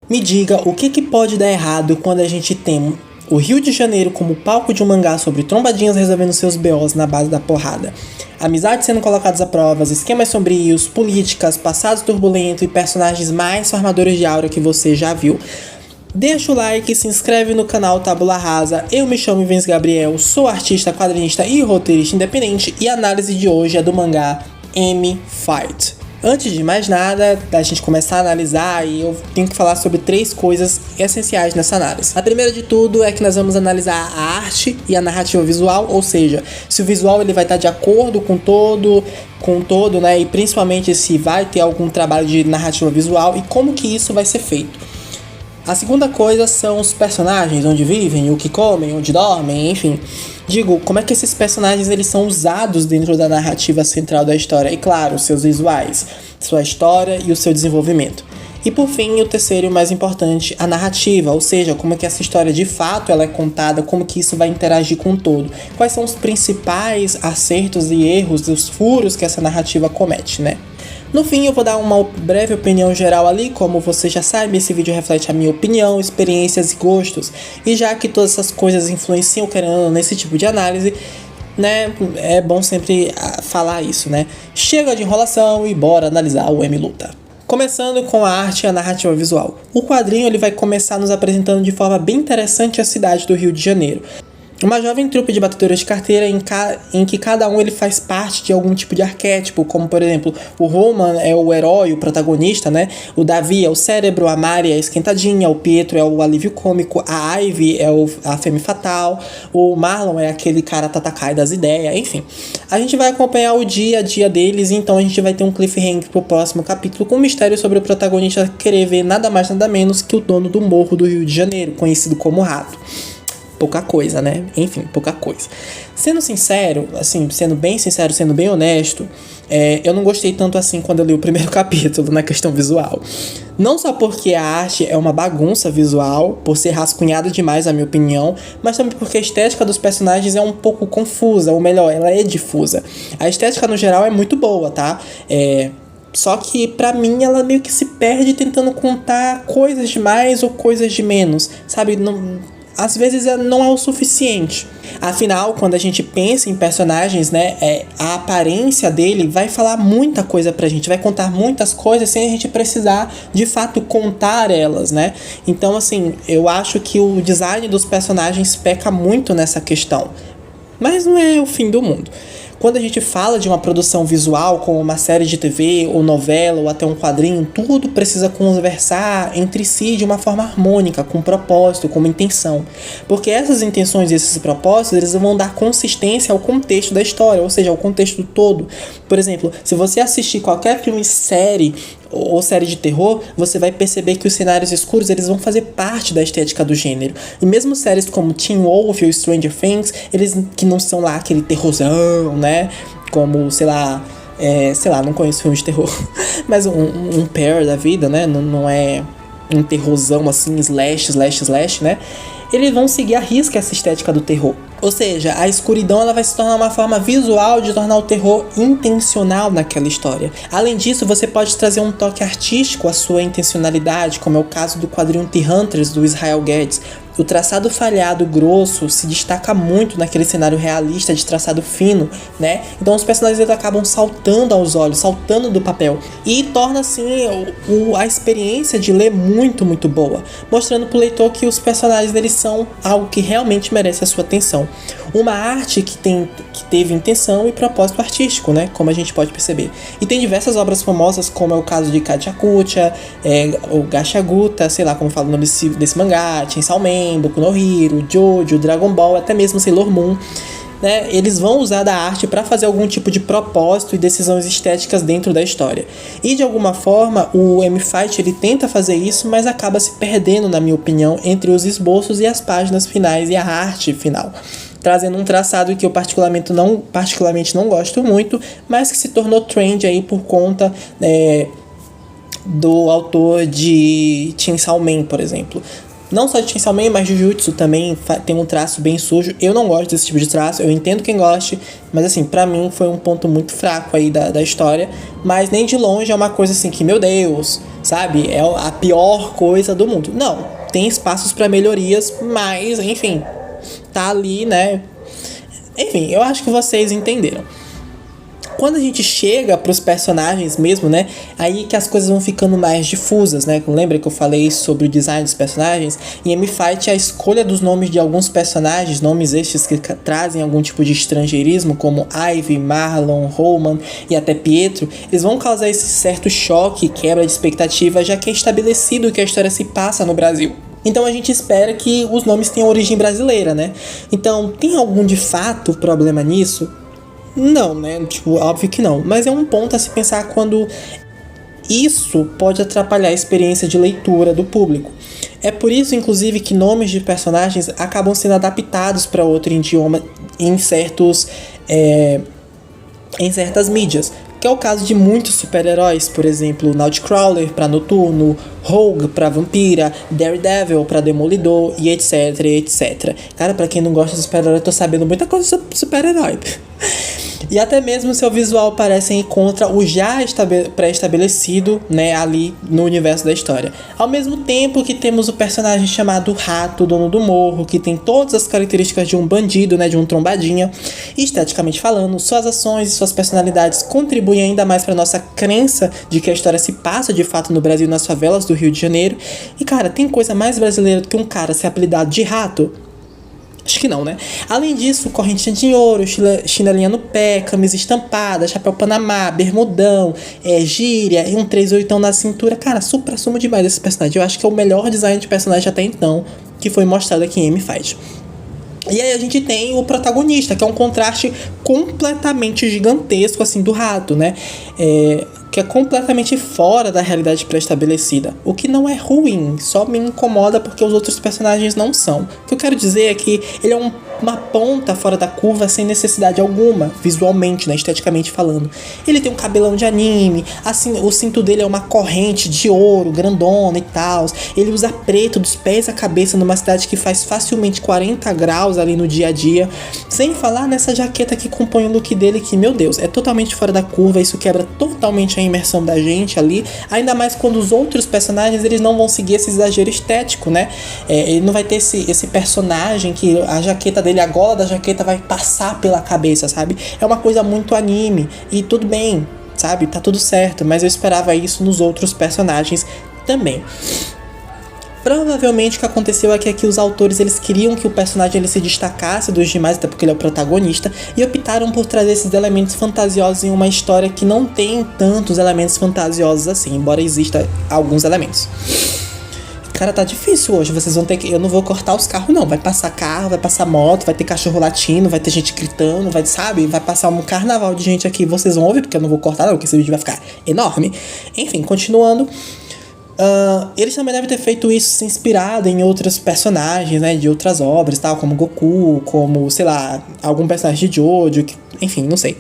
Me diga o que pode dar errado quando a gente tem o Rio de Janeiro como palco de um mangá sobre trombadinhas resolvendo seus BOs na base da porrada. Amizades sendo colocadas à prova, esquemas sombrios, políticas, passados turbulentos e personagens mais formadores de aura que você já viu. Deixa o like, se inscreve no canal Tábula Rasa. Eu me chamo Vince Gabriel, sou artista, quadrinista e roteirista independente e a análise de hoje é do mangá M-Fight. Antes de mais nada, da gente começar a analisar, eu tenho que falar sobre 3 coisas essenciais nessa análise. A primeira de tudo é que nós vamos analisar a arte e a narrativa visual, ou seja, se o visual ele vai estar de acordo com todo, né, e principalmente se vai ter algum trabalho de narrativa visual e como que isso vai ser feito. A segunda coisa são os personagens, onde vivem, o que comem, onde dormem, enfim. Digo, como é que esses personagens eles são usados dentro da narrativa central da história. E claro, seus visuais, sua história e o seu desenvolvimento. E por fim, o terceiro e o mais importante, a narrativa, ou seja, como é que essa história de fato ela é contada, como que isso vai interagir com o todo. Quais são os principais acertos e erros, os furos que essa narrativa comete, né? No fim, eu vou dar uma breve opinião geral ali, como você já sabe, esse vídeo reflete a minha opinião, experiências e gostos. E já que todas essas coisas influenciam, querendo nesse tipo de análise, né, é bom sempre falar isso, né? Chega de enrolação e bora analisar o M-Luta. Começando com a arte e a narrativa visual. O quadrinho ele vai começar nos apresentando de forma bem interessante a cidade do Rio de Janeiro. Uma jovem trupe de batedores de carteira em que cada um ele faz parte de algum tipo de arquétipo, como por exemplo, o Roman é o herói, o protagonista, né? O Davi é o cérebro, a Mari é a esquentadinha, o Pietro é o alívio cômico, a Ivy é a femme fatal, o Marlon é aquele cara tatakai das ideias, enfim. A gente vai acompanhar o dia a dia deles, então a gente vai ter um cliffhanger pro próximo capítulo com um mistério sobre o protagonista querer ver nada mais nada menos que o dono do morro do Rio de Janeiro, conhecido como Rato. Pouca coisa, né? Enfim, pouca coisa. Sendo sincero, assim, sendo bem sincero, sendo bem honesto, eu não gostei tanto assim quando eu li o primeiro capítulo na questão visual. Não só porque a arte é uma bagunça visual, por ser rascunhada demais, na minha opinião, mas também porque a estética dos personagens é um pouco confusa, ou melhor, ela é difusa. A estética, no geral, é muito boa, tá? Só que, pra mim, ela meio que se perde tentando contar coisas de mais ou coisas de menos, sabe? Às vezes não é o suficiente. Afinal, quando a gente pensa em personagens, né, a aparência dele vai falar muita coisa pra gente, vai contar muitas coisas sem a gente precisar, de fato, contar elas, né? Então, assim, eu acho que o design dos personagens peca muito nessa questão. Mas não é o fim do mundo. Quando a gente fala de uma produção visual, como uma série de TV, ou novela, ou até um quadrinho, tudo precisa conversar entre si de uma forma harmônica, com propósito, com uma intenção. Porque essas intenções e esses propósitos, eles vão dar consistência ao contexto da história, ou seja, ao contexto todo. Por exemplo, se você assistir qualquer filme, série ou série de terror, você vai perceber que os cenários escuros eles vão fazer parte da estética do gênero. E mesmo séries como Teen Wolf ou Stranger Things, eles que não são lá aquele terrorzão, né? Como, sei lá, não conheço filmes de terror, mas um Pair da vida, né? Não é um terrorzão assim, slash, né? Eles vão seguir à risca essa estética do terror. Ou seja, a escuridão ela vai se tornar uma forma visual de tornar o terror intencional naquela história. Além disso, você pode trazer um toque artístico à sua intencionalidade, como é o caso do quadrinho The Hunters, do Israel Guedes. O traçado falhado, grosso, se destaca muito naquele cenário realista de traçado fino, né? Então os personagens eles acabam saltando aos olhos, saltando do papel. E torna, assim, a experiência de ler muito, muito boa. Mostrando pro leitor que os personagens eles são algo que realmente merece a sua atenção. Uma arte que teve intenção e propósito artístico, né? Como a gente pode perceber. E tem diversas obras famosas, como é o caso de Kachakucha, o Gashaguta, sei lá como fala o nome desse mangá, Chainsaw Man, Boku no Hero, Jojo, Dragon Ball, até mesmo Sailor Moon, né? Eles vão usar da arte para fazer algum tipo de propósito e decisões estéticas dentro da história. E de alguma forma, o M-Fight ele tenta fazer isso, mas acaba se perdendo, na minha opinião, entre os esboços e as páginas finais e a arte final. Trazendo um traçado que eu particularmente não gosto muito, mas que se tornou trend aí por conta do autor de Chainsaw Man, por exemplo. Não só de Chainsaw Man, mas Jujutsu também tem um traço bem sujo. Eu não gosto desse tipo de traço, eu entendo quem goste, mas assim, pra mim foi um ponto muito fraco aí da história. Mas nem de longe é uma coisa assim que, meu Deus, sabe? É a pior coisa do mundo. Não, tem espaços pra melhorias, mas enfim, tá ali, né? Enfim, eu acho que vocês entenderam. Quando a gente chega pros personagens mesmo, né? Aí que as coisas vão ficando mais difusas, né? Lembra que eu falei sobre o design dos personagens? Em M-Fight, a escolha dos nomes de alguns personagens, nomes estes que trazem algum tipo de estrangeirismo, como Ivy, Marlon, Roman e até Pietro, eles vão causar esse certo choque e quebra de expectativa, já que é estabelecido que a história se passa no Brasil. Então a gente espera que os nomes tenham origem brasileira, né? Então, tem algum de fato problema nisso? Não, né? Tipo, óbvio que não. Mas é um ponto a se pensar quando isso pode atrapalhar a experiência de leitura do público. É por isso, inclusive, que nomes de personagens acabam sendo adaptados para outro idioma em certas mídias. Que é o caso de muitos super-heróis, por exemplo, Nightcrawler para Noturno, Rogue para Vampira, Daredevil para Demolidor e etc, etc. Cara, pra quem não gosta de super-herói, eu tô sabendo muita coisa sobre super-herói. E até mesmo seu visual parece ir contra o já pré-estabelecido, né, ali no universo da história. Ao mesmo tempo que temos o personagem chamado Rato, dono do morro, que tem todas as características de um bandido, né, de um trombadinha. E esteticamente falando, suas ações e suas personalidades contribuem ainda mais para nossa crença de que a história se passa de fato no Brasil, nas favelas do Rio de Janeiro. E cara, tem coisa mais brasileira do que um cara ser apelidado de Rato? Acho que não, né? Além disso, correntinha de ouro, chinelinha no pé, camisa estampada, chapéu panamá, bermudão, gíria e um 38 na cintura. Cara, supra-sumo demais esse personagem. Eu acho que é o melhor design de personagem até então que foi mostrado aqui em M-Fight. E aí a gente tem o protagonista, que é um contraste completamente gigantesco, assim, do Rato, né? Que é completamente fora da realidade pré-estabelecida. O que não é ruim, só me incomoda porque os outros personagens não são. O que eu quero dizer é que ele é uma ponta fora da curva sem necessidade alguma, visualmente, né, esteticamente falando. Ele tem um cabelão de anime, assim, o cinto dele é uma corrente de ouro, grandona e tal. Ele usa preto dos pés à cabeça numa cidade que faz facilmente 40 graus ali no dia a dia. Sem falar nessa jaqueta que compõe o look dele, que, meu Deus, é totalmente fora da curva, isso quebra totalmente a imersão da gente ali, ainda mais quando os outros personagens eles não vão seguir esse exagero estético, né? Ele não vai ter esse personagem que a jaqueta dele, a gola da jaqueta vai passar pela cabeça, sabe? É uma coisa muito anime e tudo bem, sabe? Tá tudo certo, mas eu esperava isso nos outros personagens também. Provavelmente o que aconteceu é que aqui os autores eles queriam que o personagem ele se destacasse dos demais, até porque ele é o protagonista, e optaram por trazer esses elementos fantasiosos em uma história que não tem tantos elementos fantasiosos assim, embora exista alguns elementos. Cara, tá difícil hoje, vocês vão ter que... Eu não vou cortar os carros não, vai passar carro, vai passar moto, vai ter cachorro latindo, vai ter gente gritando, vai, sabe? Vai passar um carnaval de gente aqui, vocês vão ouvir, porque eu não vou cortar não, porque esse vídeo vai ficar enorme. Enfim, continuando... eles também devem ter feito isso se inspirado em outros personagens, né, de outras obras, tal, como Goku, como, sei lá, algum personagem de Jojo, enfim, não sei.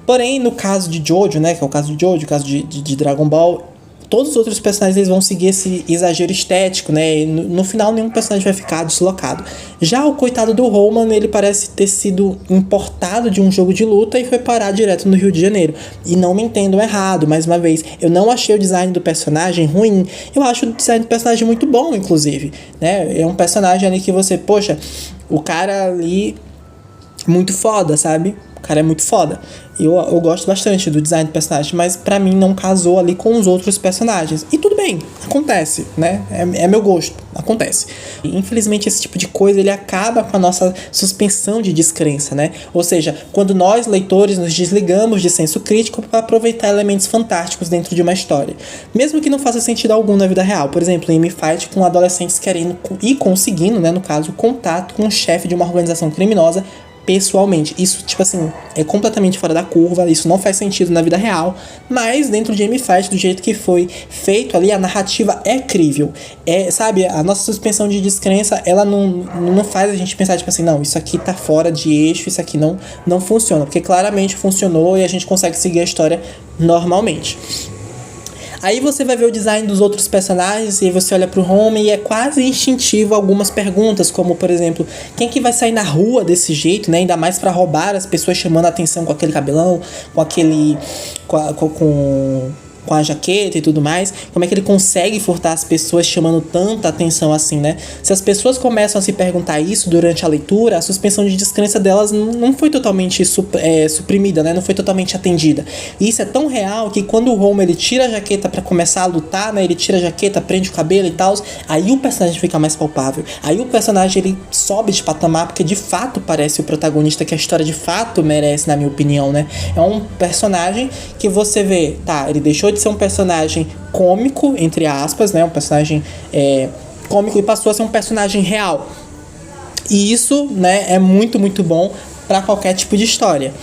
Porém, no caso de Jojo, né, que é o caso de Jojo, o caso de Dragon Ball, todos os outros personagens eles vão seguir esse exagero estético, né, e no final nenhum personagem vai ficar deslocado. Já o coitado do Roman, ele parece ter sido importado de um jogo de luta e foi parar direto no Rio de Janeiro. E não me entendam errado, mais uma vez, eu não achei o design do personagem ruim, eu acho o design do personagem muito bom, inclusive, né, é um personagem ali que você, poxa, o cara ali, muito foda, sabe? O cara é muito foda. Eu gosto bastante do design do personagem, mas pra mim não casou ali com os outros personagens. E tudo bem, acontece, né? É meu gosto, acontece. E, infelizmente esse tipo de coisa ele acaba com a nossa suspensão de descrença, né? Ou seja, quando nós, leitores, nos desligamos de senso crítico para aproveitar elementos fantásticos dentro de uma história. Mesmo que não faça sentido algum na vida real. Por exemplo, em M-Fight, com adolescentes querendo e conseguindo, né, no caso, contato com o chefe de uma organização criminosa pessoalmente. Isso, tipo assim, é completamente fora da curva, isso não faz sentido na vida real, mas dentro de M-Fight, do jeito que foi feito ali, a narrativa é crível. Sabe, a nossa suspensão de descrença, ela não faz a gente pensar, tipo assim, não, isso aqui tá fora de eixo, isso aqui não funciona, porque claramente funcionou e a gente consegue seguir a história normalmente. Aí você vai ver o design dos outros personagens e aí você olha pro Homer e é quase instintivo algumas perguntas, como, por exemplo, quem que vai sair na rua desse jeito, né? Ainda mais pra roubar as pessoas chamando a atenção com aquele cabelão, com aquele... com a jaqueta e tudo mais, como é que ele consegue furtar as pessoas chamando tanta atenção assim, né? Se as pessoas começam a se perguntar isso durante a leitura, a suspensão de descrença delas não foi totalmente suprimida, né? Não foi totalmente atendida. E isso é tão real que quando o Homer ele tira a jaqueta pra começar a lutar, né? Ele tira a jaqueta, prende o cabelo e tal, aí o personagem fica mais palpável. Aí o personagem ele sobe de patamar porque de fato parece o protagonista que a história de fato merece, na minha opinião, né? É um personagem que você vê, tá, ele deixou de ser um personagem cômico, entre aspas, né? Um personagem cômico e passou a ser um personagem real. E isso, né, é muito, muito bom para qualquer tipo de história.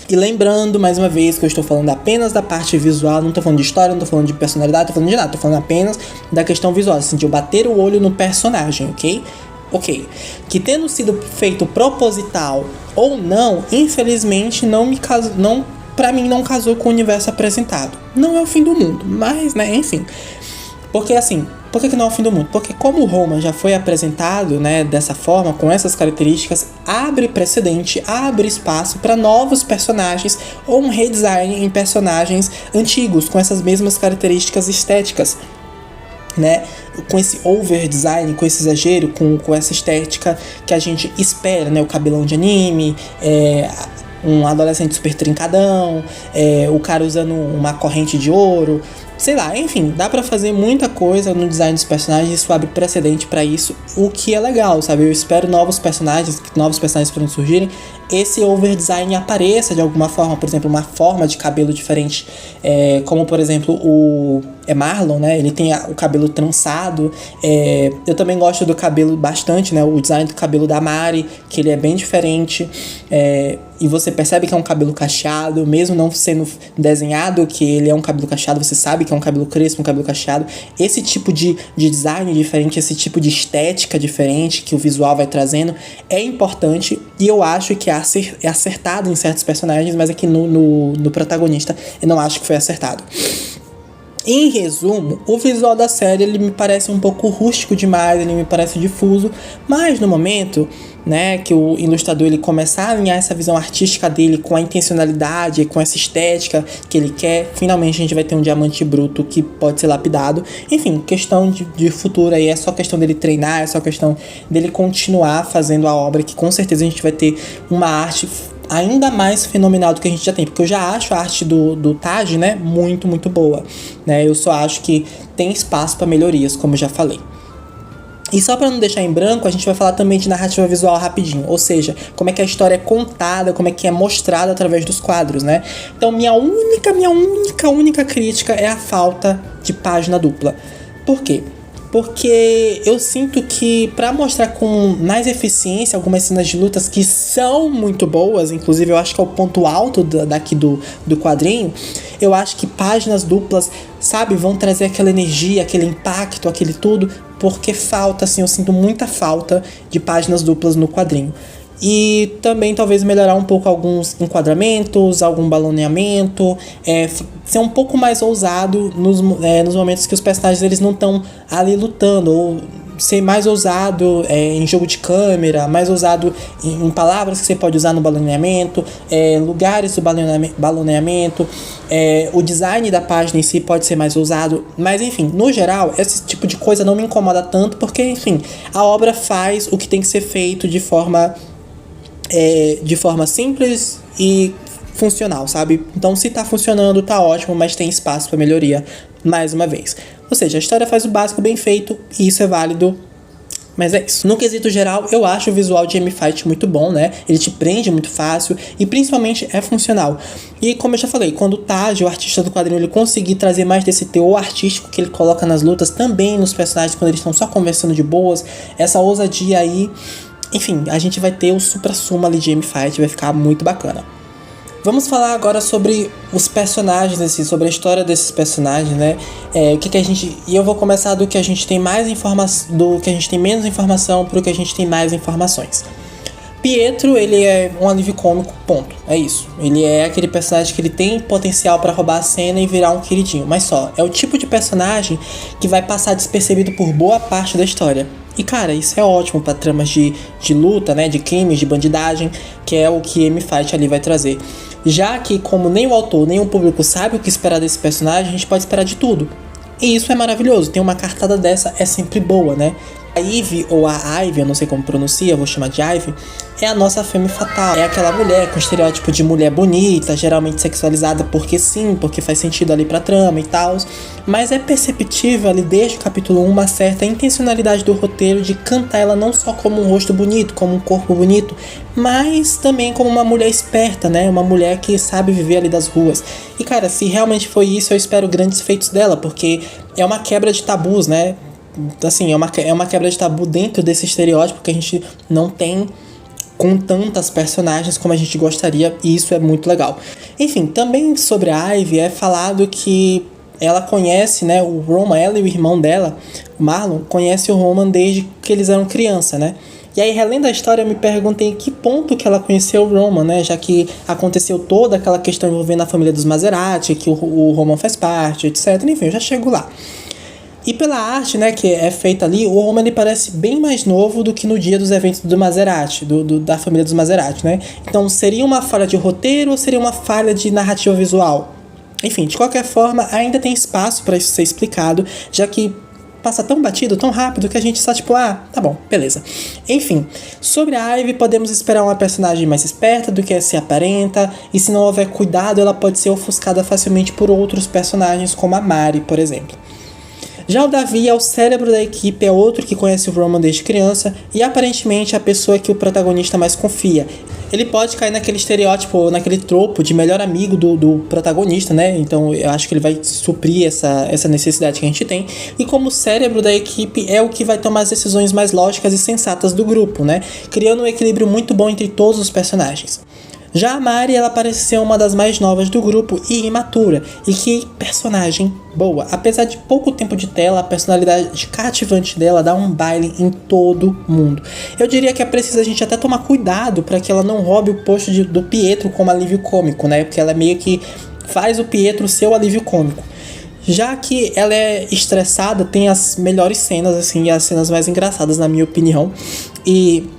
E lembrando, mais uma vez, que eu estou falando apenas da parte visual, não estou falando de história, não estou falando de personalidade, não estou falando de nada, estou falando apenas da questão visual, assim, de eu bater o olho no personagem, ok? Ok. Que tendo sido feito proposital ou não, infelizmente, pra mim não casou com o universo apresentado. Não é o fim do mundo, mas, né, enfim. Porque assim, por que não é o fim do mundo? Porque como o Homer já foi apresentado, né, dessa forma, com essas características, abre precedente, abre espaço para novos personagens ou um redesign em personagens antigos, com essas mesmas características estéticas, né, com esse over design, com esse exagero, com essa estética que a gente espera, né, o cabelão de anime, um adolescente super trincadão, o cara usando uma corrente de ouro, sei lá, enfim, dá pra fazer muita coisa no design dos personagens, isso abre precedente pra isso, o que é legal, sabe? Eu espero novos personagens podem surgirem, esse over design apareça de alguma forma, por exemplo, uma forma de cabelo diferente, como por exemplo o Marlon, né? Ele tem o cabelo trançado. Eu também gosto do cabelo bastante, né? O design do cabelo da Mari, que ele é bem diferente. E você percebe que é um cabelo cacheado, mesmo não sendo desenhado que ele é um cabelo cacheado, você sabe que é um cabelo crespo, um cabelo cacheado. Esse tipo de design diferente, esse tipo de estética diferente que o visual vai trazendo é importante, e eu acho que é acertado em certos personagens, mas aqui no protagonista eu não acho que foi acertado. Em resumo, o visual da série ele me parece um pouco rústico demais, ele me parece difuso, mas no momento, né, que o ilustrador ele começar a alinhar essa visão artística dele com a intencionalidade, com essa estética que ele quer, finalmente a gente vai ter um diamante bruto que pode ser lapidado. Enfim, questão de futuro aí, é só questão dele treinar, é só questão dele continuar fazendo a obra, que com certeza a gente vai ter uma arte ainda mais fenomenal do que a gente já tem, porque eu já acho a arte do Taj, né, muito, muito boa, né, eu só acho que tem espaço para melhorias, como eu já falei. E só para não deixar em branco, a gente vai falar também de narrativa visual rapidinho, ou seja, como é que a história é contada, como é que é mostrada através dos quadros, né. Então minha única crítica é a falta de página dupla. Por quê? Porque eu sinto que para mostrar com mais eficiência algumas cenas de lutas que são muito boas, inclusive eu acho que é o ponto alto daqui do quadrinho, eu acho que páginas duplas, sabe, vão trazer aquela energia, aquele impacto, aquele tudo, porque falta, assim, eu sinto muita falta de páginas duplas no quadrinho. E também talvez melhorar um pouco alguns enquadramentos, algum baloneamento, ser um pouco mais ousado nos momentos que os personagens eles não estão ali lutando, ou ser mais ousado em jogo de câmera, mais ousado em palavras que você pode usar no baloneamento, lugares do baloneamento, o design da página em si pode ser mais ousado, mas enfim, no geral, esse tipo de coisa não me incomoda tanto, porque enfim, a obra faz o que tem que ser feito de forma simples e funcional, sabe? Então se tá funcionando, tá ótimo, mas tem espaço para melhoria, mais uma vez. Ou seja, a história faz o básico bem feito e isso é válido, mas é isso. No quesito geral, eu acho o visual de M-Fight muito bom, né? Ele te prende muito fácil e principalmente é funcional. E como eu já falei, quando o Taj, o artista do quadrinho, ele conseguir trazer mais desse teor artístico que ele coloca nas lutas, também nos personagens quando eles estão só conversando de boas, essa ousadia aí, enfim, a gente vai ter o supra-sumo ali de M-Fight, vai ficar muito bacana. Vamos falar agora sobre os personagens em si, sobre a história desses personagens, né? O que a gente... E eu vou começar do que a gente tem mais informação, do que a gente tem menos informação para o que a gente tem mais informações. Pietro, ele é um alívio cômico, ponto. É isso. Ele é aquele personagem que ele tem potencial pra roubar a cena e virar um queridinho. Mas só, é o tipo de personagem que vai passar despercebido por boa parte da história. E cara, isso é ótimo pra tramas de luta, né, de crimes, de bandidagem, que é o que M-Fight ali vai trazer. Já que, como nem o autor nem o público sabe o que esperar desse personagem, a gente pode esperar de tudo. E isso é maravilhoso, ter uma cartada dessa é sempre boa, né? A Ivy, ou a Ivy, eu não sei como pronuncia, eu vou chamar de Ivy, é a nossa femme fatale. É aquela mulher com estereótipo de mulher bonita, geralmente sexualizada porque sim, porque faz sentido ali pra trama e tal. Mas é perceptível ali desde o capítulo 1 uma certa intencionalidade do roteiro de cantar ela não só como um rosto bonito, como um corpo bonito, mas também como uma mulher esperta, né? Uma mulher que sabe viver ali das ruas. E cara, se realmente foi isso, eu espero grandes feitos dela, porque é uma quebra de tabus, né? Assim, é uma quebra de tabu dentro desse estereótipo que a gente não tem com tantas personagens como a gente gostaria, e isso é muito legal. Enfim, também sobre a Ivy é falado que ela conhece, né, o Roman, ela e o irmão dela, o Marlon, conhece o Roman desde que eles eram criança, né? E aí, relendo a história, eu me perguntei em que ponto que ela conheceu o Roman, né? Já que aconteceu toda aquela questão envolvendo a família dos Maserati, que o Roman faz parte, etc. Enfim, eu já chego lá. E pela arte, né, que é feita ali, o Roman ele parece bem mais novo do que no dia dos eventos do Maserati, da família dos Maserati, né? Então, seria uma falha de roteiro ou seria uma falha de narrativa visual? Enfim, de qualquer forma, ainda tem espaço para isso ser explicado, já que passa tão batido, tão rápido, que a gente só tipo, tá bom, beleza. Enfim, sobre a Ivy, podemos esperar uma personagem mais esperta do que se aparenta, e se não houver cuidado, ela pode ser ofuscada facilmente por outros personagens, como a Mari, por exemplo. Já o Davi é o cérebro da equipe, é outro que conhece o Roman desde criança e aparentemente é a pessoa que o protagonista mais confia. Ele pode cair naquele estereótipo, ou naquele tropo de melhor amigo do protagonista, né? Então eu acho que ele vai suprir essa necessidade que a gente tem. E como cérebro da equipe é o que vai tomar as decisões mais lógicas e sensatas do grupo, né? Criando um equilíbrio muito bom entre todos os personagens. Já a Mari, ela parece ser uma das mais novas do grupo e imatura. E que personagem boa. Apesar de pouco tempo de tela, a personalidade cativante dela dá um baile em todo mundo. Eu diria que é preciso a gente até tomar cuidado para que ela não roube o posto do Pietro como alívio cômico, né? Porque ela meio que faz o Pietro seu alívio cômico. Já que ela é estressada, tem as melhores cenas, assim, as cenas mais engraçadas, na minha opinião. E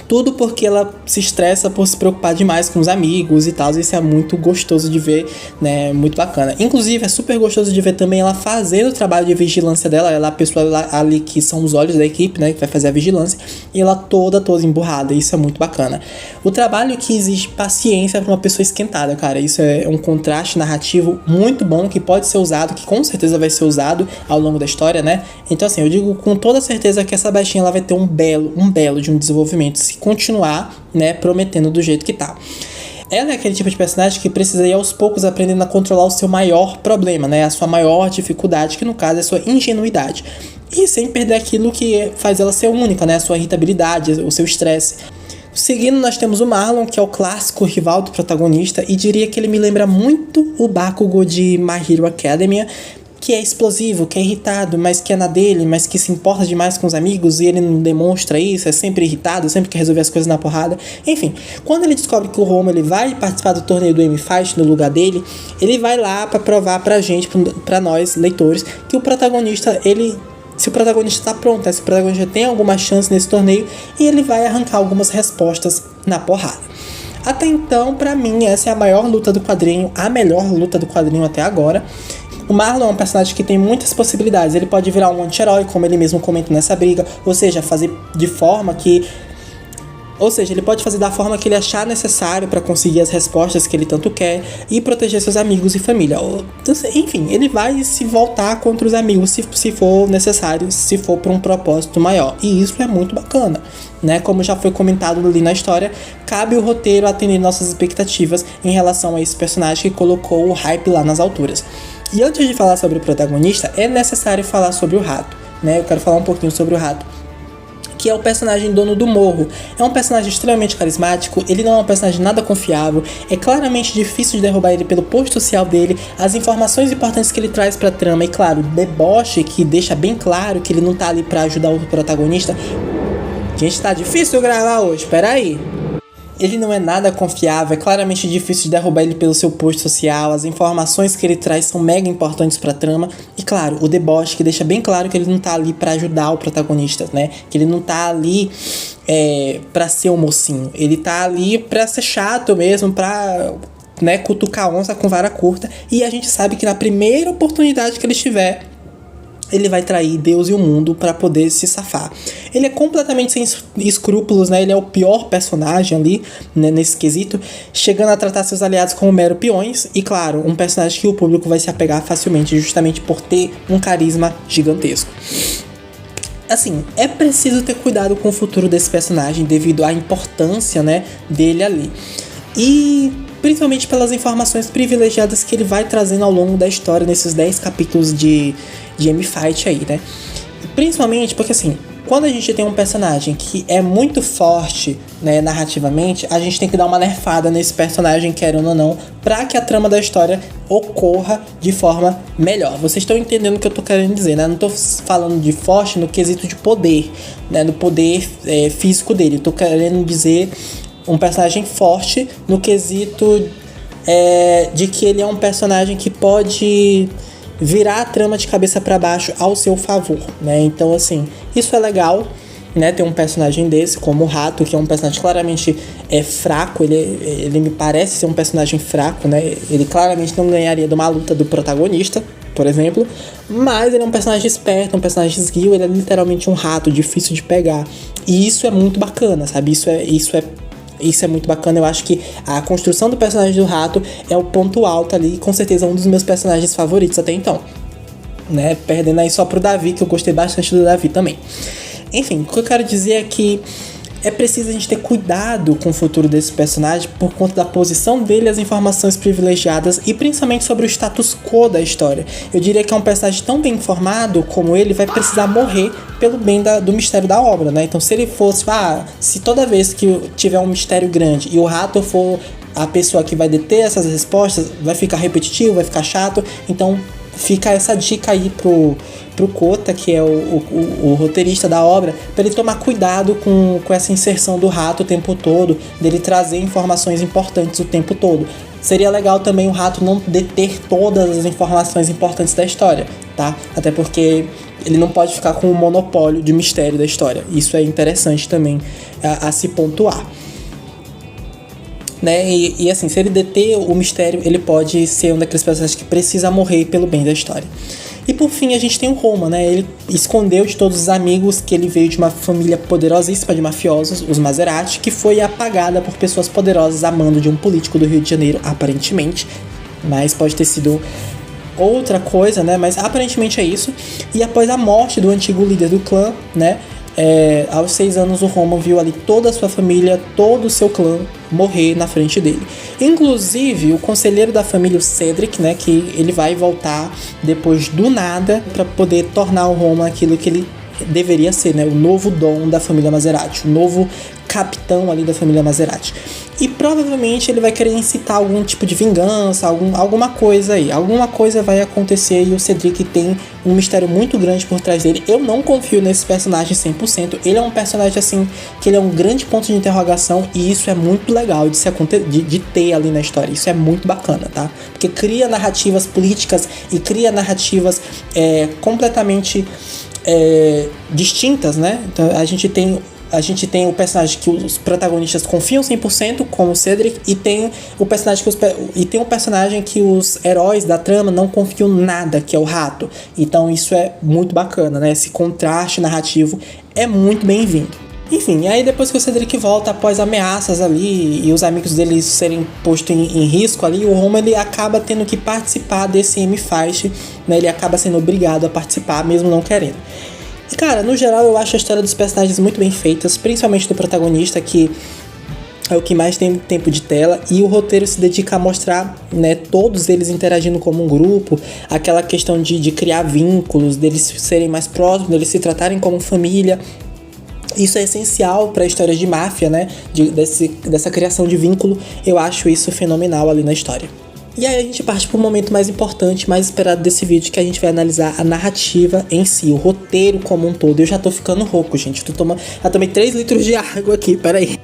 tudo porque ela se estressa por se preocupar demais com os amigos e tal. Isso é muito gostoso de ver, né? Muito bacana. Inclusive, é super gostoso de ver também ela fazendo o trabalho de vigilância dela. Ela é a pessoa ali que são os olhos da equipe, né? Que vai fazer a vigilância. E ela toda emburrada. Isso é muito bacana. O trabalho que exige paciência para uma pessoa esquentada, cara. Isso é um contraste narrativo muito bom que pode ser usado, que com certeza vai ser usado ao longo da história, né? Então, assim, eu digo com toda certeza que essa baixinha ela vai ter um belo de um desenvolvimento, se continuar, né, prometendo do jeito que tá. Ela é aquele tipo de personagem que precisa ir aos poucos aprendendo a controlar o seu maior problema, né, a sua maior dificuldade, que no caso é a sua ingenuidade. E sem perder aquilo que faz ela ser única, né, a sua irritabilidade, o seu estresse. Seguindo, nós temos o Marlon, que é o clássico rival do protagonista, e diria que ele me lembra muito o Bakugo de My Hero Academia, que é explosivo, que é irritado, mas que é na dele, mas que se importa demais com os amigos e ele não demonstra isso, é sempre irritado, sempre quer resolver as coisas na porrada. Enfim, quando ele descobre que o Roman ele vai participar do torneio do M-Fight no lugar dele, ele vai lá pra provar pra gente, pra nós, leitores, que o protagonista, se o protagonista tá pronto, né? Se o protagonista tem alguma chance nesse torneio, e ele vai arrancar algumas respostas na porrada. Até então, pra mim, essa é a maior luta do quadrinho, a melhor luta do quadrinho até agora. O Marlon é um personagem que tem muitas possibilidades. Ele pode virar um anti-herói, como ele mesmo comenta nessa briga, ou seja, fazer de forma que... Ou seja, ele pode fazer da forma que ele achar necessário para conseguir as respostas que ele tanto quer e proteger seus amigos e família. Enfim, ele vai se voltar contra os amigos se for necessário, se for por um propósito maior. E isso é muito bacana, né? Como já foi comentado ali na história, cabe o roteiro atender nossas expectativas em relação a esse personagem que colocou o hype lá nas alturas. E antes de falar sobre o protagonista, é necessário falar sobre o Rato, né? Eu quero falar um pouquinho sobre o Rato, que é o personagem dono do morro. É um personagem extremamente carismático, ele não é um personagem nada confiável, é claramente difícil de derrubar ele pelo posto social dele, as informações importantes que ele traz pra trama e, claro, o deboche que deixa bem claro que ele não tá ali pra ajudar o protagonista. Gente, tá difícil gravar hoje, peraí. Ele não é nada confiável, é claramente difícil de derrubar ele pelo seu posto social, as informações que ele traz são mega importantes pra trama, e claro, o deboche que deixa bem claro que ele não tá ali pra ajudar o protagonista, né? Que ele não tá ali pra ser o mocinho, ele tá ali pra ser chato mesmo, pra, né, cutucar onça com vara curta, e a gente sabe que na primeira oportunidade que ele tiver, ele vai trair Deus e o mundo pra poder se safar. Ele é completamente sem escrúpulos, né? Ele é o pior personagem ali, né, nesse quesito, chegando a tratar seus aliados como mero peões. E claro, um personagem que o público vai se apegar facilmente, justamente por ter um carisma gigantesco. Assim, é preciso ter cuidado com o futuro desse personagem devido à importância, né, dele ali. E principalmente pelas informações privilegiadas que ele vai trazendo ao longo da história nesses 10 capítulos de M-Fight aí, né? Principalmente porque, assim, quando a gente tem um personagem que é muito forte, né, narrativamente, a gente tem que dar uma nerfada nesse personagem, querendo ou não, pra que a trama da história ocorra de forma melhor. Vocês estão entendendo o que eu tô querendo dizer, né? Não tô falando de forte no quesito de poder, né? No poder físico dele. Eu tô querendo dizer um personagem forte no quesito de que ele é um personagem que pode virar a trama de cabeça para baixo ao seu favor, né? Então, assim, isso é legal, né? Ter um personagem desse, como o Rato, que é um personagem claramente fraco, ele me parece ser um personagem fraco, né? Ele claramente não ganharia de uma luta do protagonista, por exemplo, mas ele é um personagem esperto, um personagem esguio, ele é literalmente um rato, difícil de pegar. E isso é muito bacana, sabe? Isso é muito bacana. Eu acho que a construção do personagem do Rato é o ponto alto ali, e com certeza um dos meus personagens favoritos até então, né? Perdendo aí só pro Davi, que eu gostei bastante do Davi também. Enfim, o que eu quero dizer é que é preciso a gente ter cuidado com o futuro desse personagem por conta da posição dele, as informações privilegiadas e principalmente sobre o status quo da história. Eu diria que é um personagem tão bem informado como ele vai precisar morrer pelo bem do mistério da obra, né? Então, se ele fosse, se toda vez que tiver um mistério grande e o Rato for a pessoa que vai deter essas respostas, vai ficar repetitivo, vai ficar chato. Então, fica essa dica aí pro Kota, que é o roteirista da obra, para ele tomar cuidado com essa inserção do Rato o tempo todo, dele trazer informações importantes o tempo todo. Seria legal também o Rato não deter todas as informações importantes da história, tá? Até porque ele não pode ficar com o monopólio de mistério da história. Isso é interessante também a se pontuar, né? E assim, se ele deter o mistério, ele pode ser um daqueles personagens que precisa morrer pelo bem da história. E por fim a gente tem o Roma, né? Ele escondeu de todos os amigos que ele veio de uma família poderosíssima de mafiosos, os Maserati, que foi apagada por pessoas poderosas a mando de um político do Rio de Janeiro, aparentemente. Mas pode ter sido outra coisa, né? Mas aparentemente é isso. E após a morte do antigo líder do clã, né? Aos 6 anos o Roma viu ali toda a sua família, todo o seu clã morrer na frente dele. Inclusive o conselheiro da família, o Cedric, né, que ele vai voltar depois do nada para poder tornar o Roma aquilo que ele deveria ser, né, o novo dom da família Maserati, o novo capitão ali da família Maserati. E provavelmente ele vai querer incitar algum tipo de vingança, alguma coisa aí. Alguma coisa vai acontecer e o Cedric tem um mistério muito grande por trás dele. Eu não confio nesse personagem 100%. Ele é um personagem assim, que ele é um grande ponto de interrogação e isso é muito legal de ter ali na história. Isso é muito bacana, tá? Porque cria narrativas políticas e cria narrativas completamente distintas, né? Então a gente tem o personagem que os protagonistas confiam 100%, como o Cedric, e tem o personagem que os heróis da trama não confiam nada, que é o Rato. Então isso é muito bacana, né? Esse contraste narrativo é muito bem-vindo. Enfim, aí depois que o Cedric volta após ameaças ali e os amigos dele serem postos em risco ali, o Roma ele acaba tendo que participar desse M-Fight, né? Ele acaba sendo obrigado a participar, mesmo não querendo. E cara, no geral eu acho a história dos personagens muito bem feitas, principalmente do protagonista, que é o que mais tem tempo de tela, e o roteiro se dedica a mostrar, né, todos eles interagindo como um grupo, aquela questão de criar vínculos, deles serem mais próximos, deles se tratarem como família. Isso é essencial para histórias de máfia, né, dessa criação de vínculo. Eu acho isso fenomenal ali na história. E aí a gente parte para o momento mais importante, mais esperado desse vídeo, que a gente vai analisar a narrativa em si, o roteiro como um todo. Eu já tô ficando rouco, gente. Já tomei 3 litros de água aqui, peraí.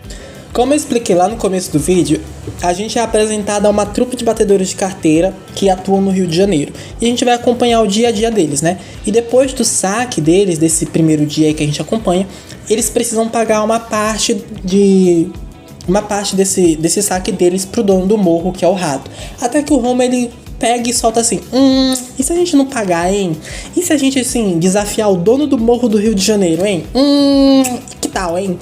Como eu expliquei lá no começo do vídeo, a gente é apresentado a uma trupe de batedores de carteira que atuam no Rio de Janeiro. E a gente vai acompanhar o dia a dia deles, né? E depois do saque deles, desse primeiro dia aí que a gente acompanha, eles precisam pagar uma parte desse saque deles pro dono do morro, que é o Rato. Até que o Roma, ele pega e solta assim, e se a gente não pagar, hein? E se a gente, assim, desafiar o dono do morro do Rio de Janeiro, hein? Que tal, hein?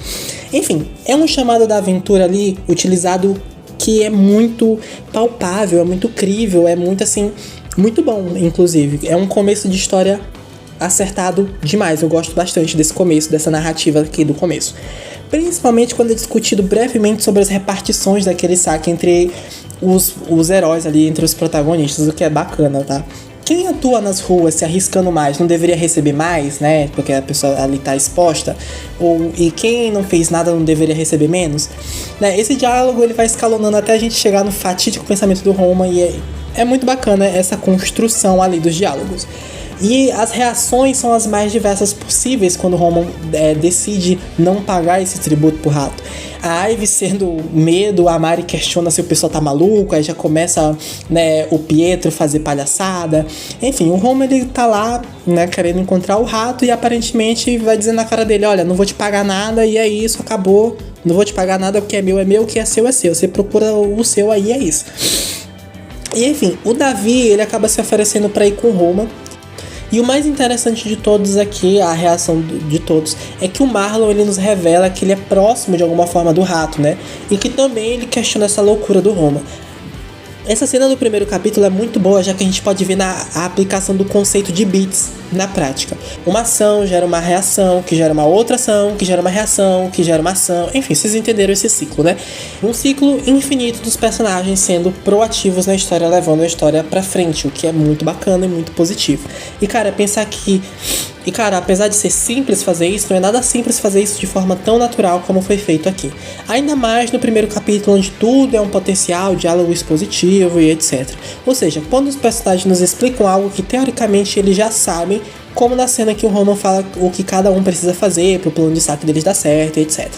Enfim, é um chamado da aventura ali, utilizado, que é muito palpável, é muito crível, é muito, assim, muito bom, inclusive. É um começo de história acertado demais. Eu gosto bastante desse começo, dessa narrativa aqui do começo. Principalmente quando é discutido brevemente sobre as repartições daquele saque entre os heróis ali, entre os protagonistas, o que é bacana, tá? Quem atua nas ruas se arriscando mais não deveria receber mais, né? Porque a pessoa ali tá exposta. E quem não fez nada não deveria receber menos, né? Esse diálogo ele vai escalonando até a gente chegar no fatídico pensamento do Roma. E é muito bacana essa construção ali dos diálogos. E as reações são as mais diversas possíveis quando Roman decide não pagar esse tributo pro Rato. A Ivy sendo medo, a Mari questiona se o pessoal tá maluco, aí já começa, né, o Pietro fazer palhaçada. Enfim, o Roman ele tá lá, né, querendo encontrar o Rato e aparentemente vai dizer na cara dele, olha, não vou te pagar nada e é isso, acabou. Não vou te pagar nada, porque é meu, o que é seu é seu. Você procura o seu aí, é isso. E enfim, o Davi, ele acaba se oferecendo pra ir com o Roman. E o mais interessante de todos aqui, a reação de todos, é que o Marlon ele nos revela que ele é próximo de alguma forma do Rato, né? E que também ele questiona essa loucura do Roma. Essa cena do primeiro capítulo é muito boa, já que a gente pode ver a aplicação do conceito de bits na prática. Uma ação gera uma reação, que gera uma outra ação, que gera uma reação, que gera uma ação. Enfim, vocês entenderam esse ciclo, né? Um ciclo infinito dos personagens sendo proativos na história, levando a história pra frente, o que é muito bacana e muito positivo. E cara, pensar que... E cara, apesar de ser simples fazer isso, não é nada simples fazer isso de forma tão natural como foi feito aqui. Ainda mais no primeiro capítulo, onde tudo é um potencial, diálogo expositivo e etc. Ou seja, quando os personagens nos explicam algo que teoricamente eles já sabem, como na cena que o Roman fala o que cada um precisa fazer para o plano de saque deles dar certo e etc.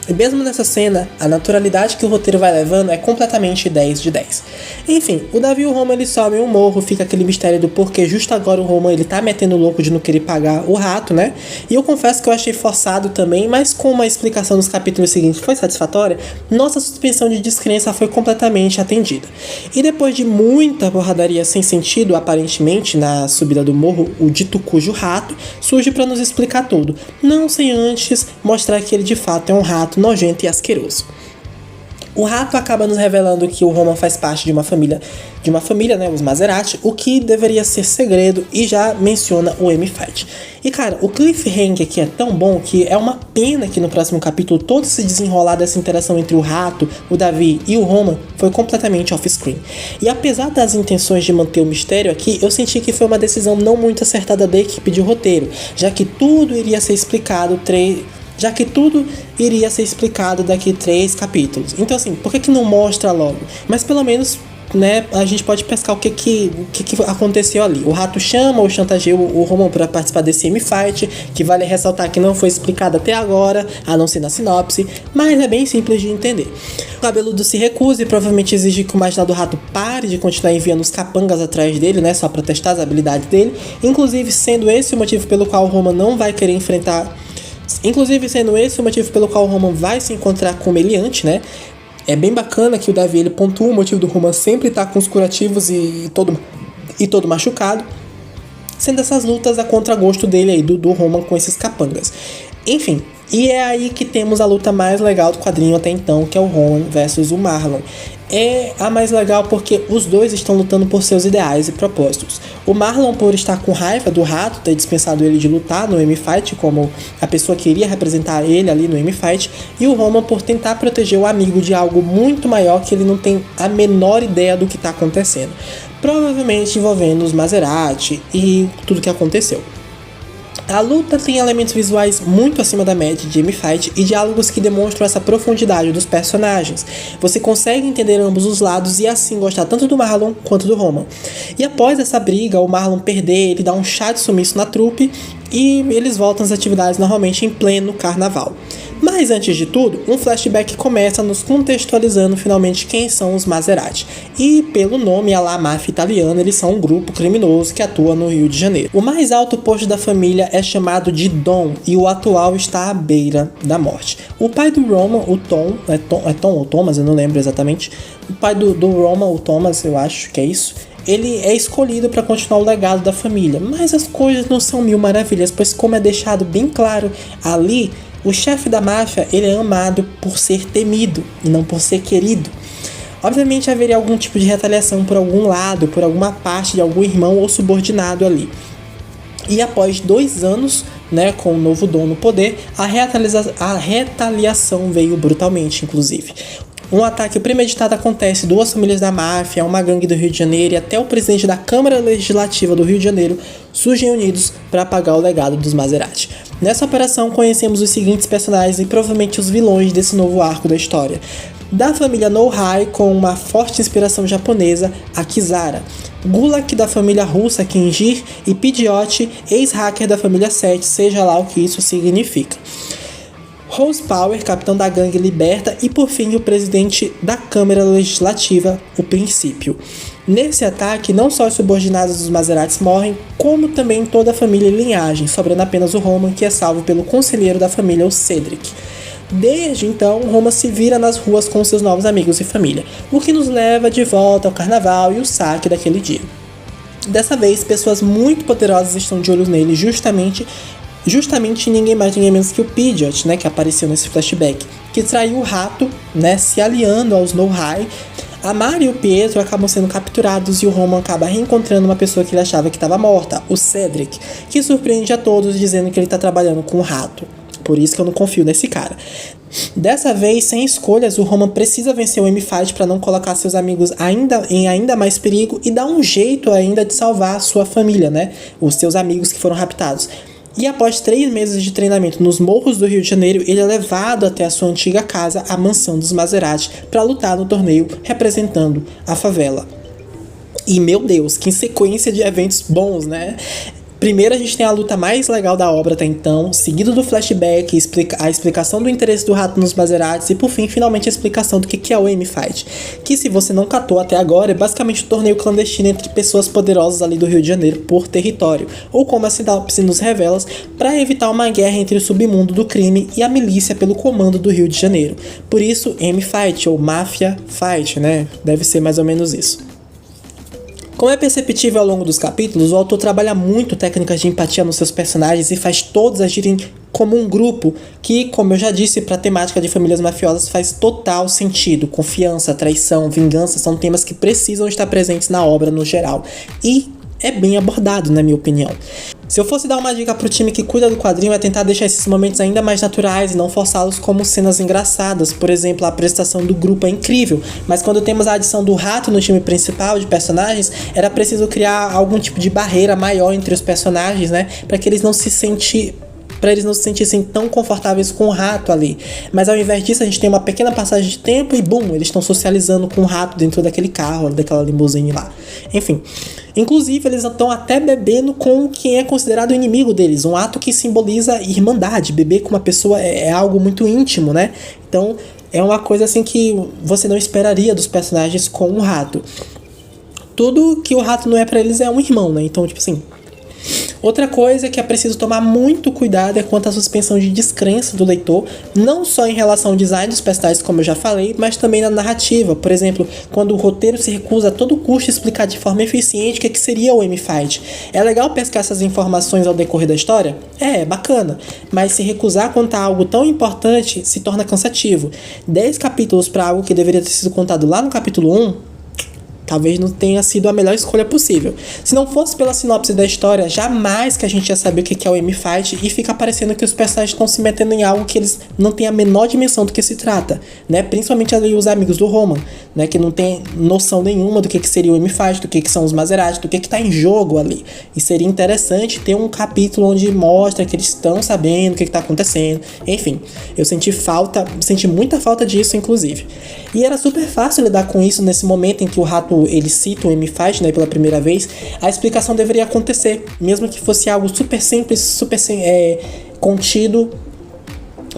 E mesmo nessa cena, a naturalidade que o roteiro vai levando é completamente 10 de 10. Enfim, o Davi e o Roman eles sobem um morro, fica aquele mistério do porquê justo agora o Roman ele tá metendo louco de não querer pagar o Rato, né? E eu confesso que eu achei forçado também, mas com uma explicação nos capítulos seguintes foi satisfatória, nossa suspensão de descrença foi completamente atendida. E depois de muita porradaria sem sentido, aparentemente, na subida do morro, o dito cujo rato surge para nos explicar tudo, não sem antes mostrar que ele de fato é um rato nojento e asqueroso. O Rato acaba nos revelando que o Roman faz parte de uma família, né, os Maserati, o que deveria ser segredo, e já menciona o M-Fight. E cara, o cliffhanger aqui é tão bom que é uma pena que no próximo capítulo todo se desenrolar dessa interação entre o Rato, o Davi e o Roman foi completamente off-screen. E apesar das intenções de manter o mistério aqui, eu senti que foi uma decisão não muito acertada da equipe de roteiro, já que tudo iria ser explicado daqui 3 capítulos. Então assim, por que não mostra logo? Mas pelo menos, né, a gente pode pescar o que aconteceu ali. O Rato chama ou chantageia o Roman para participar desse M-Fight, que vale ressaltar que não foi explicado até agora, a não ser na sinopse, mas é bem simples de entender. O Cabeludo se recusa e provavelmente exige que o Imaginado Rato pare de continuar enviando os capangas atrás dele, né, só para testar as habilidades dele, inclusive sendo esse o motivo pelo qual o Roman não vai querer enfrentar. Inclusive sendo esse o motivo pelo qual o Roman vai se encontrar com o Meliante, né? É bem bacana que o Davi ele pontua o motivo do Roman sempre estar com os curativos e todo machucado, sendo essas lutas a contragosto dele aí, do Roman com esses capangas. Enfim, e é aí que temos a luta mais legal do quadrinho até então, que é o Roman versus o Marlon. É a mais legal porque os dois estão lutando por seus ideais e propósitos. O Marlon por estar com raiva do Rato, ter dispensado ele de lutar no M-Fight, como a pessoa que iria representar ele ali no M-Fight, e o Roman por tentar proteger o amigo de algo muito maior que ele não tem a menor ideia do que está acontecendo. Provavelmente envolvendo os Maserati e tudo que aconteceu. A luta tem elementos visuais muito acima da média de M-Fight e diálogos que demonstram essa profundidade dos personagens. Você consegue entender ambos os lados e assim gostar tanto do Marlon quanto do Roman. E após essa briga, o Marlon perder, ele dá um chá de sumiço na trupe e eles voltam às atividades normalmente em pleno carnaval. Mas antes de tudo, um flashback começa nos contextualizando finalmente quem são os Maserati. E pelo nome, a máfia italiana, eles são um grupo criminoso que atua no Rio de Janeiro. O mais alto posto da família é chamado de Dom e o atual está à beira da morte. O pai do Roman, o Tom ou Thomas, eu não lembro exatamente. O pai do Roman, o Thomas, eu acho que é isso. Ele é escolhido para continuar o legado da família, mas as coisas não são mil maravilhas, pois como é deixado bem claro ali, o chefe da máfia, ele é amado por ser temido e não por ser querido. Obviamente haveria algum tipo de retaliação por algum lado, por alguma parte de algum irmão ou subordinado ali. E após 2 anos, com o novo dono no poder, a retaliação veio brutalmente, inclusive. Um ataque premeditado acontece, 2 famílias da máfia, uma gangue do Rio de Janeiro e até o presidente da Câmara Legislativa do Rio de Janeiro surgem unidos para apagar o legado dos Maserati. Nessa operação conhecemos os seguintes personagens e provavelmente os vilões desse novo arco da história. Da família Nohai, com uma forte inspiração japonesa, a Kizara. Gulak da família russa, Kenjir, e Pidgeot, ex-hacker da família 7, seja lá o que isso significa. Rose Power, capitão da gangue Liberta, e por fim o presidente da Câmara Legislativa, o Princípio. Nesse ataque, não só os subordinados dos Maseratis morrem, como também toda a família e linhagem, sobrando apenas o Roman, que é salvo pelo conselheiro da família, o Cedric. Desde então, Roman se vira nas ruas com seus novos amigos e família, o que nos leva de volta ao carnaval e o saque daquele dia. Dessa vez, pessoas muito poderosas estão de olho nele, justamente ninguém mais, ninguém menos que o Pidgeot, que apareceu nesse flashback, que traiu o rato, se aliando aos Nohai. A Mari e o Pietro acabam sendo capturados e o Roman acaba reencontrando uma pessoa que ele achava que estava morta, o Cedric, que surpreende a todos dizendo que ele está trabalhando com o rato. Por isso que eu não confio nesse cara. Dessa vez, sem escolhas, o Roman precisa vencer o M-Fight para não colocar seus amigos em ainda mais perigo e dar um jeito ainda de salvar a sua família, os seus amigos que foram raptados. E após 3 meses de treinamento nos morros do Rio de Janeiro, ele é levado até a sua antiga casa, a mansão dos Maserati, para lutar no torneio representando a favela. E meu Deus, que sequência de eventos bons, Primeiro a gente tem a luta mais legal da obra até então, seguido do flashback, a explicação do interesse do rato nos Maseratis e por fim, finalmente a explicação do que é o M-Fight, que se você não catou até agora, é basicamente um torneio clandestino entre pessoas poderosas ali do Rio de Janeiro por território, ou como a sinopse nos revela, para evitar uma guerra entre o submundo do crime e a milícia pelo comando do Rio de Janeiro. Por isso, M-Fight ou Mafia Fight, Deve ser mais ou menos isso. Como é perceptível ao longo dos capítulos, o autor trabalha muito técnicas de empatia nos seus personagens e faz todos agirem como um grupo que, como eu já disse, para a temática de famílias mafiosas faz total sentido. Confiança, traição, vingança são temas que precisam estar presentes na obra no geral. E é bem abordado, na minha opinião. Se eu fosse dar uma dica pro time que cuida do quadrinho, é tentar deixar esses momentos ainda mais naturais e não forçá-los como cenas engraçadas. Por exemplo, a apresentação do grupo é incrível, mas quando temos a adição do rato no time principal de personagens, era preciso criar algum tipo de barreira maior entre os personagens, para que eles não se sentissem tão confortáveis com o rato ali. Mas ao invés disso, a gente tem uma pequena passagem de tempo e bum, eles estão socializando com o rato dentro daquele carro, daquela limusine lá. Enfim, inclusive eles estão até bebendo com quem é considerado o inimigo deles, um ato que simboliza irmandade. Beber com uma pessoa é algo muito íntimo, Então é uma coisa assim que você não esperaria dos personagens com o rato. Tudo que o rato não é pra eles é um irmão, Então, tipo assim, outra coisa que é preciso tomar muito cuidado é quanto à suspensão de descrença do leitor, não só em relação ao design dos personagens, como eu já falei, mas também na narrativa. Por exemplo, quando o roteiro se recusa a todo custo explicar de forma eficiente o que seria o M-Fight. É legal pescar essas informações ao decorrer da história? É bacana, mas se recusar a contar algo tão importante se torna cansativo. 10 capítulos para algo que deveria ter sido contado lá no capítulo 1... talvez não tenha sido a melhor escolha possível. Se não fosse pela sinopse da história, jamais que a gente ia saber o que é o M-Fight e fica parecendo que os personagens estão se metendo em algo que eles não têm a menor dimensão do que se trata, Principalmente ali os amigos do Roman, Que não tem noção nenhuma do que seria o M-Fight, do que são os Maserati, do que tá em jogo ali. E seria interessante ter um capítulo onde mostra que eles estão sabendo o que tá acontecendo. Enfim, eu senti muita falta disso, inclusive. E era super fácil lidar com isso nesse momento em que o rato Rato ele cita o M-Fight, né, pela primeira vez, a explicação deveria acontecer, mesmo que fosse algo super simples, contido.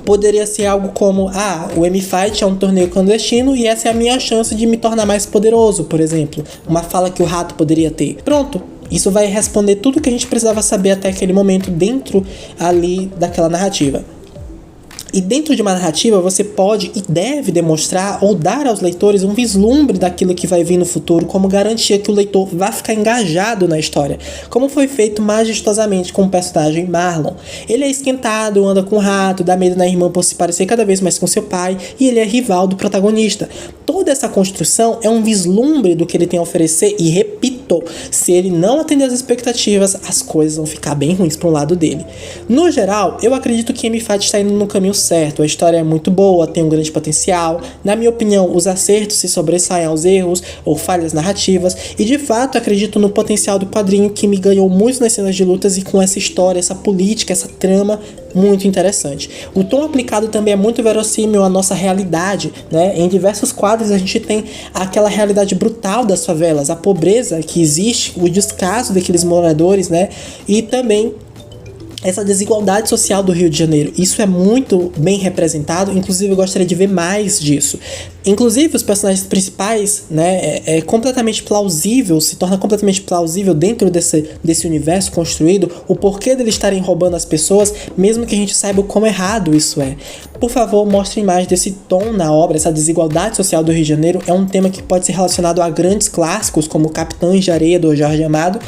Poderia ser algo como, o M-Fight é um torneio clandestino e essa é a minha chance de me tornar mais poderoso, por exemplo. Uma fala que o Rato poderia ter. Pronto, isso vai responder tudo que a gente precisava saber até aquele momento dentro ali daquela narrativa. E dentro de uma narrativa você pode e deve demonstrar ou dar aos leitores um vislumbre daquilo que vai vir no futuro como garantia que o leitor vai ficar engajado na história, como foi feito majestosamente com o personagem Marlon. Ele é esquentado, anda com o rato, dá medo na irmã por se parecer cada vez mais com seu pai e ele é rival do protagonista. Toda essa construção é um vislumbre do que ele tem a oferecer e, repito, se ele não atender às expectativas, as coisas vão ficar bem ruins para um lado dele. No geral, eu acredito que M-Fight está indo no caminho certo, a história é muito boa, tem um grande potencial. Na minha opinião, os acertos se sobressaem aos erros ou falhas narrativas e de fato acredito no potencial do quadrinho que me ganhou muito nas cenas de lutas e com essa história, essa política, essa trama muito interessante. O tom aplicado também é muito verossímil à nossa realidade, né? Em diversos quadros a gente tem aquela realidade brutal das favelas, a pobreza que existe, o descaso daqueles moradores, né? E também essa desigualdade social do Rio de Janeiro. Isso é muito bem representado, inclusive eu gostaria de ver mais disso. Inclusive os personagens principais, né, é completamente plausível, se torna completamente plausível dentro desse universo construído, o porquê deles estarem roubando as pessoas, mesmo que a gente saiba o quão errado isso é. Por favor, mostrem mais desse tom na obra. Essa desigualdade social do Rio de Janeiro é um tema que pode ser relacionado a grandes clássicos como Capitães de Areia, do Jorge Amado,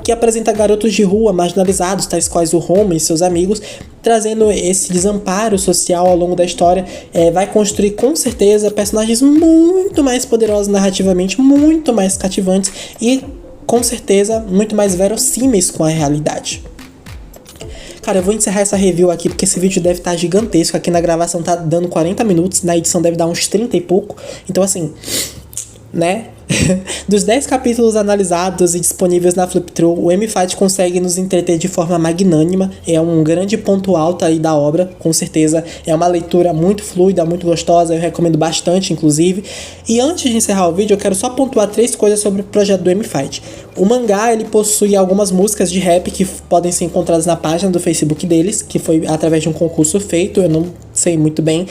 que apresenta garotos de rua marginalizados, tais quais o Homer e seus amigos, trazendo esse desamparo social ao longo da história. Vai construir com certeza personagens muito mais poderosos narrativamente, muito mais cativantes e com certeza muito mais verossímeis com a realidade. Cara, eu vou encerrar essa review aqui porque esse vídeo deve estar gigantesco. Aqui na gravação tá dando 40 minutos, na edição deve dar uns 30 e pouco. Então assim, né? Dos 10 capítulos analisados e disponíveis na Flip-Thru, o M-Fight consegue nos entreter de forma magnânima. É um grande ponto alto aí da obra, com certeza. É uma leitura muito fluida, muito gostosa, eu recomendo bastante, inclusive. E antes de encerrar o vídeo, eu quero só pontuar 3 coisas sobre o projeto do M-Fight. O mangá, ele possui algumas músicas de rap que podem ser encontradas na página do Facebook deles, que foi através de um concurso feito. Eu não sei muito bem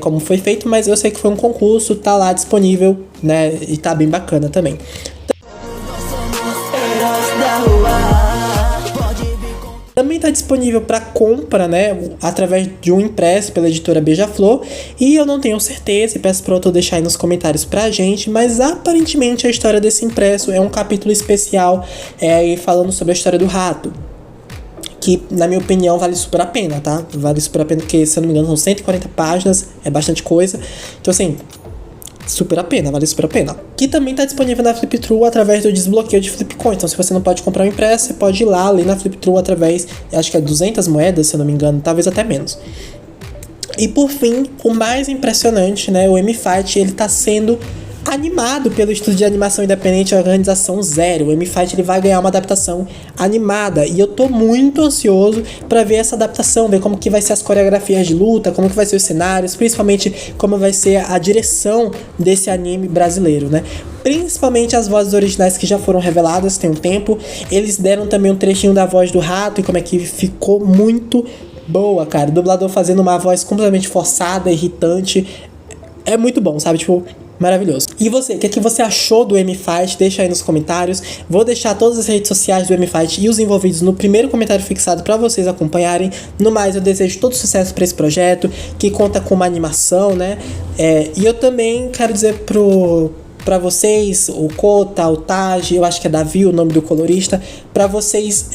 como foi feito, mas eu sei que foi um concurso, tá lá disponível, né, e tá bem bacana também. Também está disponível para compra, né, através de um impresso pela editora Beija-Flor, e eu não tenho certeza, e peço para o autor deixar aí nos comentários pra gente, mas aparentemente a história desse impresso é um capítulo especial falando sobre a história do rato, que na minha opinião vale super a pena, tá? Vale super a pena porque, se eu não me engano, são 140 páginas, é bastante coisa, então assim, super a pena, vale super a pena. Que também está disponível na Flip-Thru através do desbloqueio de Flipcoin. Então se você não pode comprar o impresso, você pode ir lá, ler na Flip-Thru através, acho que é 200 moedas, se eu não me engano, talvez até menos. E por fim, o mais impressionante, né, o M-Fight, ele tá sendo animado pelo estúdio de animação independente Organização Zero. O M-Fight ele vai ganhar uma adaptação animada e eu tô muito ansioso para ver essa adaptação, ver como que vai ser as coreografias de luta, como que vai ser os cenários, principalmente como vai ser a direção desse anime brasileiro, né? Principalmente as vozes originais que já foram reveladas tem um tempo. Eles deram também um trechinho da voz do rato e como é que ficou muito boa, cara. O dublador fazendo uma voz completamente forçada, irritante. É muito bom, sabe? Tipo, maravilhoso. E você, o que é que você achou do M-Fight? Deixa aí nos comentários. Vou deixar todas as redes sociais do M-Fight e os envolvidos no primeiro comentário fixado para vocês acompanharem. No mais, eu desejo todo sucesso para esse projeto, que conta com uma animação, né? E eu também quero dizer pra vocês, o Kota, o Taj, eu acho que é Davi o nome do colorista, pra vocês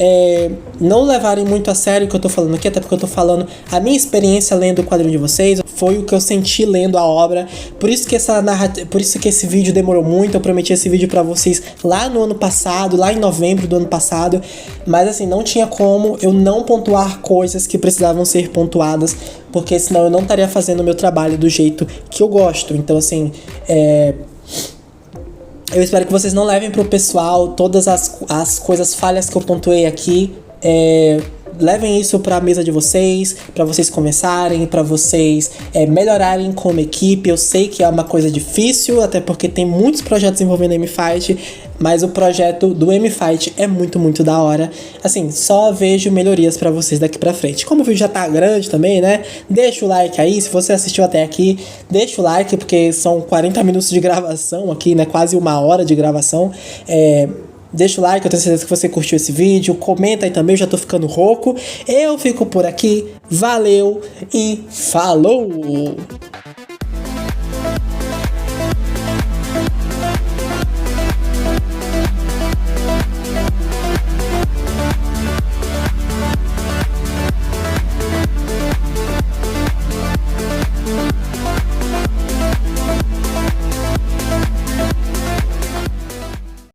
não levarem muito a sério o que eu tô falando aqui, até porque eu tô falando a minha experiência lendo o quadrinho de vocês, foi o que eu senti lendo a obra, por isso que esse vídeo demorou muito. Eu prometi esse vídeo pra vocês lá no ano passado, lá em novembro do ano passado, mas assim, não tinha como eu não pontuar coisas que precisavam ser pontuadas, porque senão eu não estaria fazendo o meu trabalho do jeito que eu gosto. Então assim, eu espero que vocês não levem pro pessoal todas as coisas falhas que eu pontuei aqui. levem isso pra mesa de vocês, pra vocês conversarem, pra vocês melhorarem como equipe. Eu sei que é uma coisa difícil, até porque tem muitos projetos envolvendo a M-Fight, mas o projeto do M-Fight é muito, muito da hora. Assim, só vejo melhorias pra vocês daqui pra frente. Como o vídeo já tá grande também, né? Deixa o like aí, se você assistiu até aqui, deixa o like, porque são 40 minutos de gravação aqui, né? Quase 1 hora de gravação. Deixa o like, eu tenho certeza que você curtiu esse vídeo. Comenta aí também, eu já tô ficando rouco. Eu fico por aqui, valeu e falou!